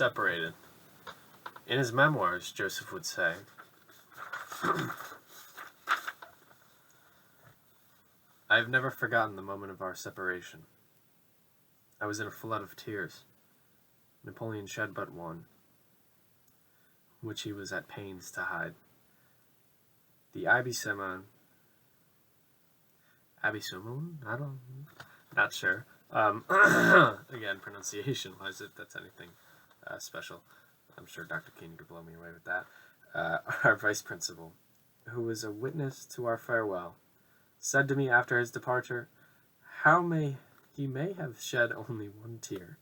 separated. In his memoirs, Joseph would say, I have never forgotten the moment of our separation. I was in a flood of tears. Napoleon shed but one, which he was at pains to hide. The Abisamon, not sure. Again, pronunciation-wise, if that's anything special. I'm sure Dr. King could blow me away with that. Our vice principal, who was a witness to our farewell, said to me after his departure, he may have shed only one tear,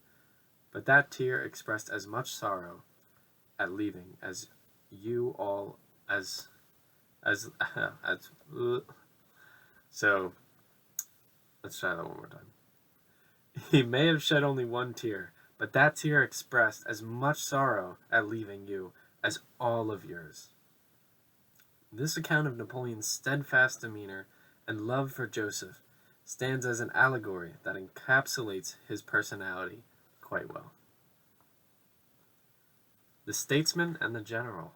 but that tear expressed as much sorrow at leaving as you all So let's try that one more time. He may have shed only one tear, but that tear expressed as much sorrow at leaving you as all of yours. This account of Napoleon's steadfast demeanor and love for Joseph stands as an allegory that encapsulates his personality quite well. The statesman and the general.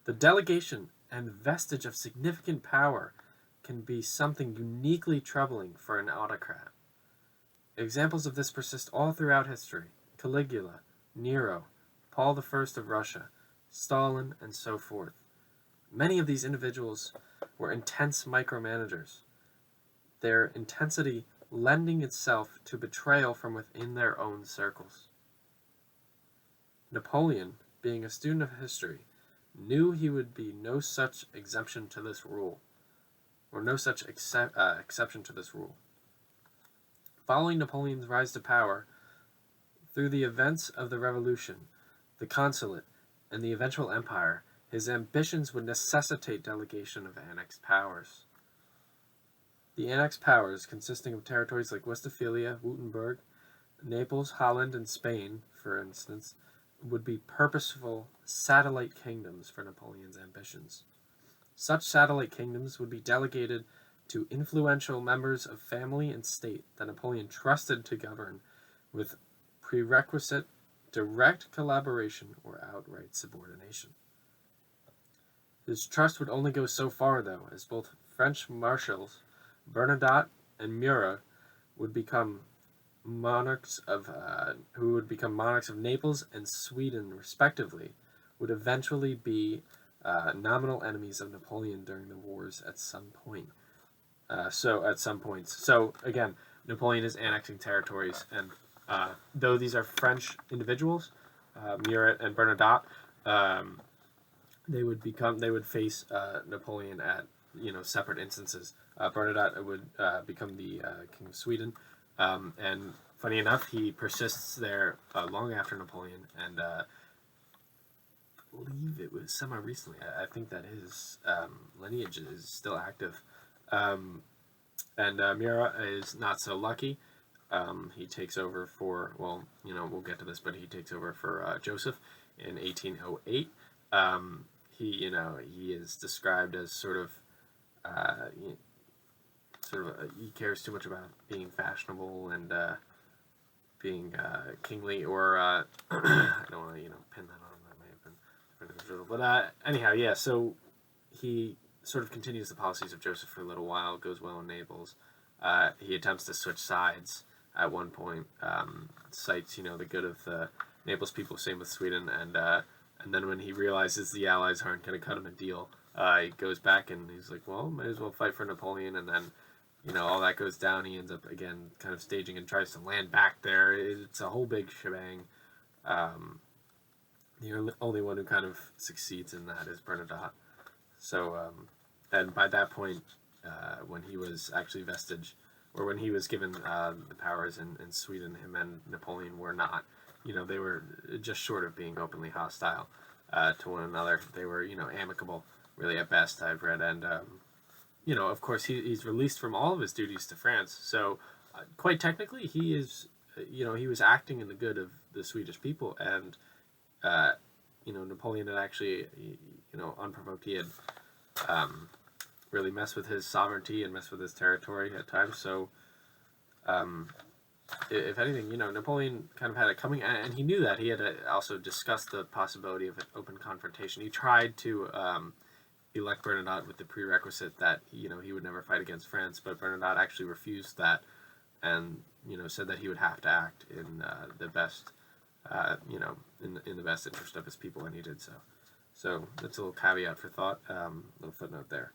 The delegation and vestige of significant power can be something uniquely troubling for an autocrat. Examples of this persist all throughout history: Caligula, Nero, Paul I of Russia, Stalin, and so forth. Many of these individuals were intense micromanagers, their intensity lending itself to betrayal from within their own circles. Napoleon, being a student of history, knew he would be no such exemption to this rule, or no such exception to this rule. Following Napoleon's rise to power, through the events of the Revolution, the Consulate, and the eventual empire, his ambitions would necessitate delegation of annexed powers. The annexed powers, consisting of territories like Westphalia, Württemberg, Naples, Holland, and Spain, for instance, would be purposeful satellite kingdoms for Napoleon's ambitions. Such satellite kingdoms would be delegated to influential members of family and state that Napoleon trusted to govern with prerequisite direct collaboration or outright subordination. His trust would only go so far, though, as both French marshals, Bernadotte and Murat, would become monarchs of Naples and Sweden, respectively, would eventually be nominal enemies of Napoleon during the wars at some point. So again, Napoleon is annexing territories, and though these are French individuals, Murat and Bernadotte, they would face Napoleon at separate instances. Bernadotte would become the King of Sweden, and funny enough, he persists there long after Napoleon, and I believe it was semi-recently. I think that his lineage is still active. And Murat is not so lucky. He takes over for, we'll get to this, but he takes over for Joseph in 1808. He is described as he cares too much about being fashionable and being kingly, or I don't want to pin that on him. That may have been different, but anyhow, yeah. So he sort of continues the policies of Joseph for a little while. Goes well in Naples. He attempts to switch sides at one point. Cites the good of the Naples people. Same with Sweden, and then when he realizes the Allies aren't going to cut him a deal, he goes back and he's like, well, might as well fight for Napoleon, and then all that goes down. He ends up again kind of staging and tries to land back there. It's a whole big shebang. The only one who kind of succeeds in that is Bernadotte. So, and by that point, when he was actually when he was given the powers in Sweden, him and Napoleon were not. They were just short of being openly hostile to one another. They were, amicable, really, at best, I've read. And, of course, he's released from all of his duties to France. So, quite technically, he is, he was acting in the good of the Swedish people. And, Napoleon had actually, unprovoked, he had really messed with his sovereignty and messed with his territory at times. So, if anything, Napoleon kind of had it coming, and he knew that. He had also discussed the possibility of an open confrontation. He tried to elect Bernadotte with the prerequisite that he would never fight against France, but Bernadotte actually refused that, and said that he would have to act in the best, in the best interest of his people, and he did so. So that's a little caveat for thought, little footnote there.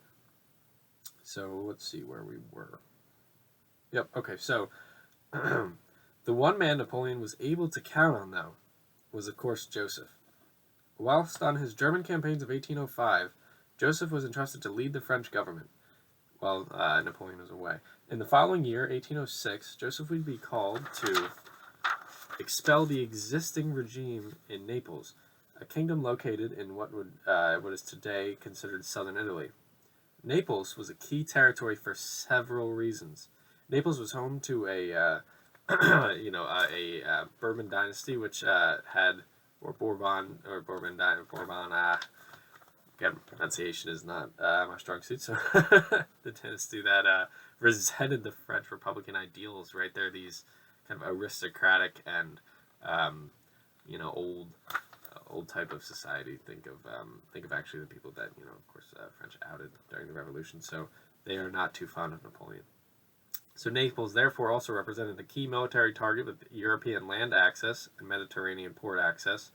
So let's see where we were. Yep. Okay. So the one man Napoleon was able to count on, though, was of course Joseph. Whilst on his German campaigns of 1805, Joseph was entrusted to lead the French government while Napoleon was away. In the following year, 1806, Joseph would be called to expel the existing regime in Naples, a kingdom located in what is today considered southern Italy. Naples was a key territory for several reasons. Naples was home to a Bourbon dynasty, which had Bourbon. Again, pronunciation is not my strong suit. So the dynasty that resented the French Republican ideals. Right, they're these kind of aristocratic and old type of society. Think of actually the people that of course French outed during the Revolution. So they are not too fond of Napoleon. So Naples therefore also represented a key military target with European land access and Mediterranean port access.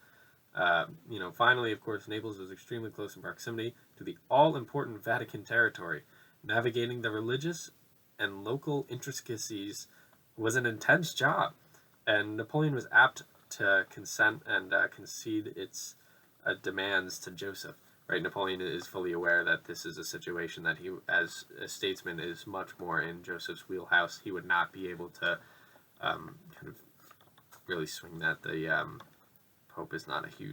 Finally, of course, Naples was extremely close in proximity to the all-important Vatican territory. Navigating the religious and local intricacies was an intense job, and Napoleon was apt to consent and concede its demands to Joseph. Right, Napoleon is fully aware that this is a situation that he, as a statesman, is much more in Joseph's wheelhouse. He would not be able to kind of really swing that. The Pope is not a huge